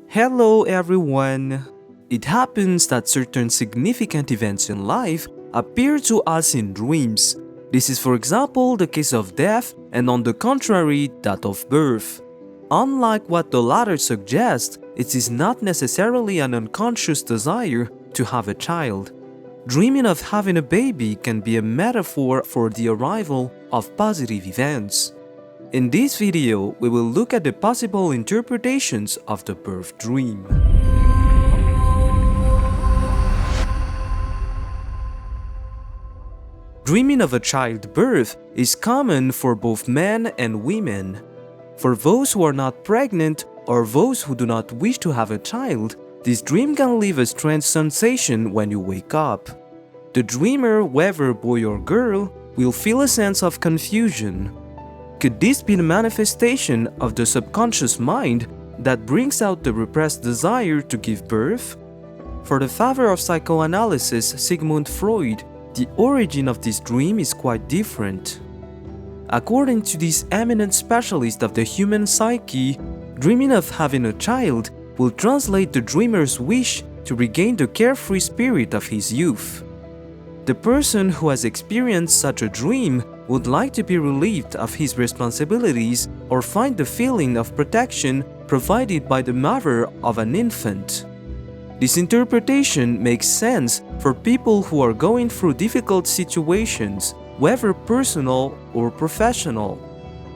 Hello everyone! It happens that certain significant events in life appear to us in dreams. This is for example the case of death and on the contrary that of birth. Unlike what the latter suggests, it is not necessarily an unconscious desire to have a child. Dreaming of having a baby can be a metaphor for the arrival of positive events. In this video, we will look at the possible interpretations of the birth dream. Dreaming of a childbirth is common for both men and women. For those who are not pregnant or those who do not wish to have a child, this dream can leave a strange sensation when you wake up. The dreamer, whether boy or girl, will feel a sense of confusion. Could this be the manifestation of the subconscious mind that brings out the repressed desire to give birth? For the father of psychoanalysis, Sigmund Freud, the origin of this dream is quite different. According to this eminent specialist of the human psyche, dreaming of having a child will translate the dreamer's wish to regain the carefree spirit of his youth. The person who has experienced such a dream would like to be relieved of his responsibilities or find the feeling of protection provided by the mother of an infant. This interpretation makes sense for people who are going through difficult situations, whether personal or professional.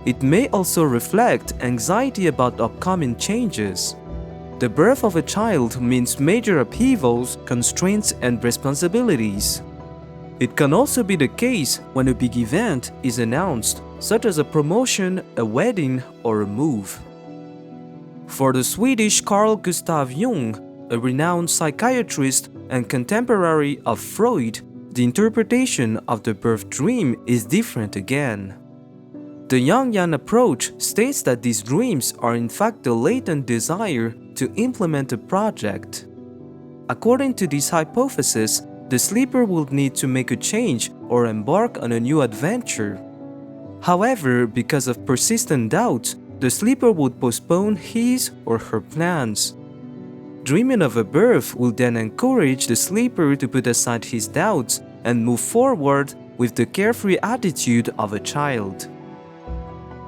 It may also reflect anxiety about upcoming changes. The birth of a child means major upheavals, constraints, and responsibilities. It can also be the case when a big event is announced, such as a promotion, a wedding, or a move. For the Swedish Carl Gustav Jung, a renowned psychiatrist and contemporary of Freud, the interpretation of the birth dream is different again. The Jungian approach states that these dreams are in fact the latent desire to implement a project. According to this hypothesis, the sleeper would need to make a change or embark on a new adventure. However, because of persistent doubts, the sleeper would postpone his or her plans. Dreaming of a birth will then encourage the sleeper to put aside his doubts and move forward with the carefree attitude of a child.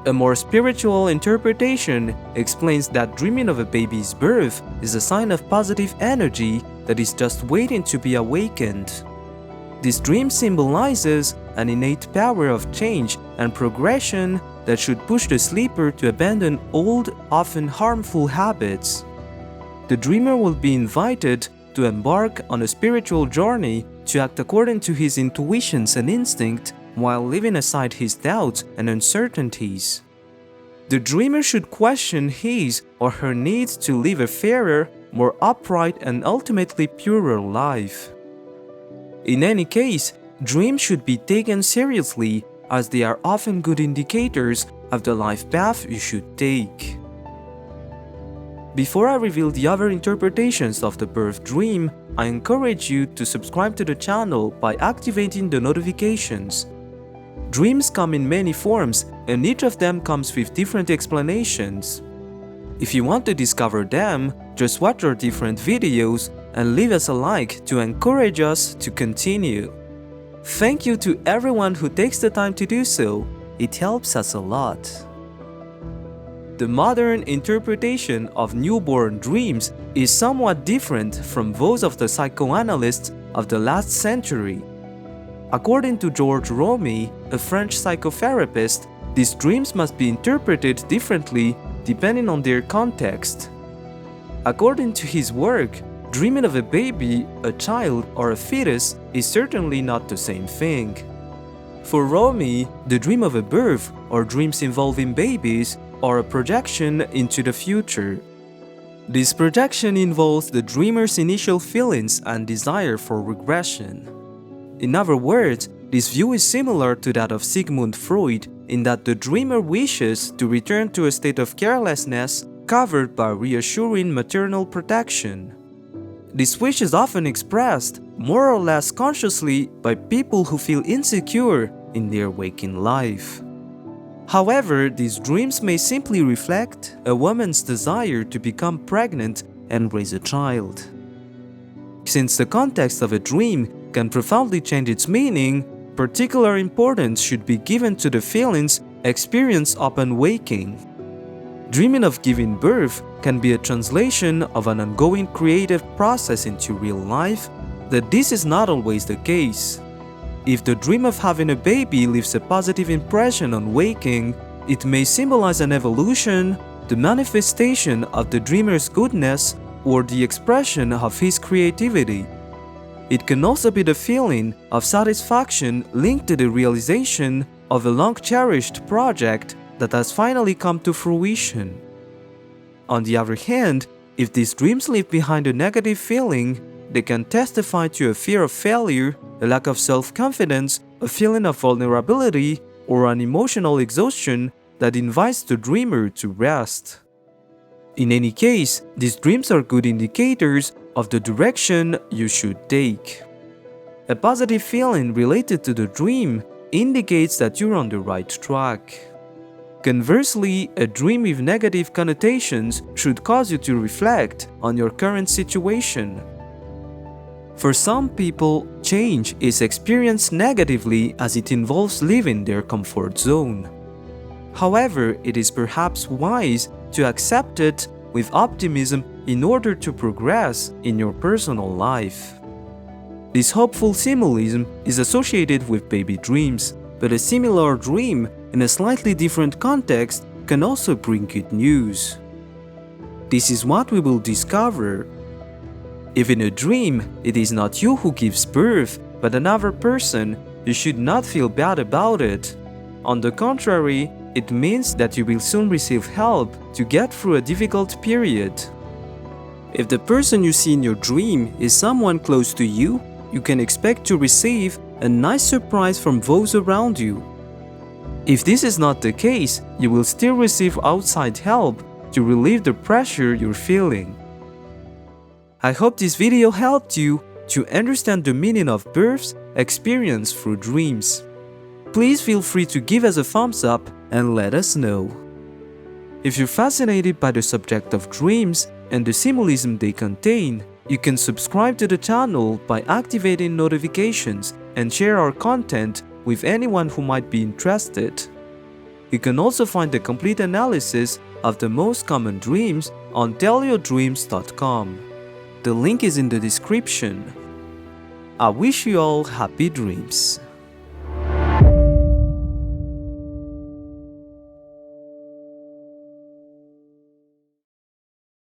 A more spiritual interpretation explains that dreaming of a baby's birth is a sign of positive energy that is just waiting to be awakened. This dream symbolizes an innate power of change and progression that should push the sleeper to abandon old, often harmful habits. The dreamer will be invited to embark on a spiritual journey to act according to his intuitions and instinct while leaving aside his doubts and uncertainties. The dreamer should question his or her needs to live a fairer, more upright, and ultimately purer life. In any case, dreams should be taken seriously as they are often good indicators of the life path you should take. Before I reveal the other interpretations of the birth dream, I encourage you to subscribe to the channel by activating the notifications. Dreams come in many forms, and each of them comes with different explanations. If you want to discover them, just watch our different videos and leave us a like to encourage us to continue. Thank you to everyone who takes the time to do so. It helps us a lot. The modern interpretation of newborn dreams is somewhat different from those of the psychoanalysts of the last century. According to George Rome, a French psychotherapist, these dreams must be interpreted differently depending on their context. According to his work, dreaming of a baby, a child, or a fetus is certainly not the same thing. For Rome, the dream of a birth, or dreams involving babies, are a projection into the future. This projection involves the dreamer's initial feelings and desire for regression. In other words, this view is similar to that of Sigmund Freud in that the dreamer wishes to return to a state of carelessness covered by reassuring maternal protection. This wish is often expressed, more or less consciously, by people who feel insecure in their waking life. However, these dreams may simply reflect a woman's desire to become pregnant and raise a child. Since the context of a dream can profoundly change its meaning, particular importance should be given to the feelings experienced upon waking. Dreaming of giving birth can be a translation of an ongoing creative process into real life, but this is not always the case. If the dream of having a baby leaves a positive impression on waking, it may symbolize an evolution, the manifestation of the dreamer's goodness, or the expression of his creativity. It can also be the feeling of satisfaction linked to the realization of a long-cherished project that has finally come to fruition. On the other hand, if these dreams leave behind a negative feeling, they can testify to a fear of failure, a lack of self-confidence, a feeling of vulnerability, or an emotional exhaustion that invites the dreamer to rest. In any case, these dreams are good indicators of the direction you should take. A positive feeling related to the dream indicates that you're on the right track. Conversely, a dream with negative connotations should cause you to reflect on your current situation. For some people, change is experienced negatively as it involves leaving their comfort zone. However, it is perhaps wise to accept it with optimism in order to progress in your personal life. This hopeful symbolism is associated with baby dreams, but a similar dream in a slightly different context can also bring good news. This is what we will discover. If in a dream it is not you who gives birth, but another person, you should not feel bad about it. On the contrary, it means that you will soon receive help to get through a difficult period. If the person you see in your dream is someone close to you, you can expect to receive a nice surprise from those around you. If this is not the case, you will still receive outside help to relieve the pressure you're feeling. I hope this video helped you to understand the meaning of births experienced through dreams. Please feel free to give us a thumbs up and let us know. If you're fascinated by the subject of dreams and the symbolism they contain, you can subscribe to the channel by activating notifications and share our content with anyone who might be interested. You can also find the complete analysis of the most common dreams on tellyodreams.com. The link is in the description. I wish you all happy dreams.